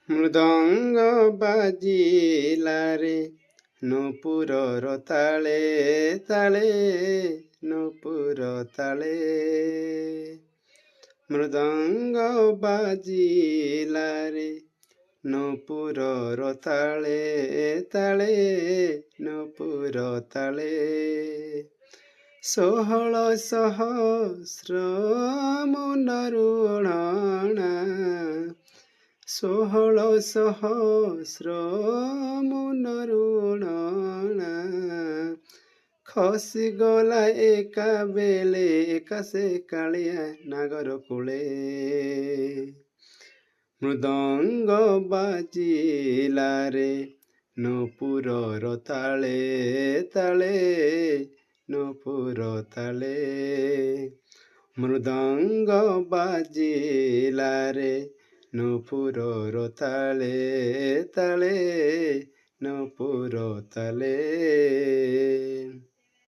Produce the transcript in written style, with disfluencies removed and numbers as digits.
ମୃଦଙ୍ଗ ବାଜିଲା ରେ ନୂପୁରର ତାଳେ ତାଳେ ନୂପୁର ତାଳେ। ମୃଦଙ୍ଗ ବାଜିଲା ରେ ନୂପୁରର ତାଳେ ତାଳେ ନୂପୁର ତାଳେ। 16 ସହସ୍ର ମୁଣ୍ଡରୁ ଅଣା 16 ସହସ୍ର ମୁଣ୍ଡରୁ ଅଣା ଖସିଗଲା ଏକା ବେଳେ ଏକା ସେ କାଳିଆ ନାଗର କୂଳେ। ମୃଦଙ୍ଗ ବାଜିଲା ରେ ନୂପୁରର ତାଳେ ତାଳେ ନୂପୁର ତାଳେ। ମୃଦଙ୍ଗ ବାଜିଲା ରେ ନୂପୁରର ତାଳେ ତାଳେ ନୂପୁର ତାଳେ।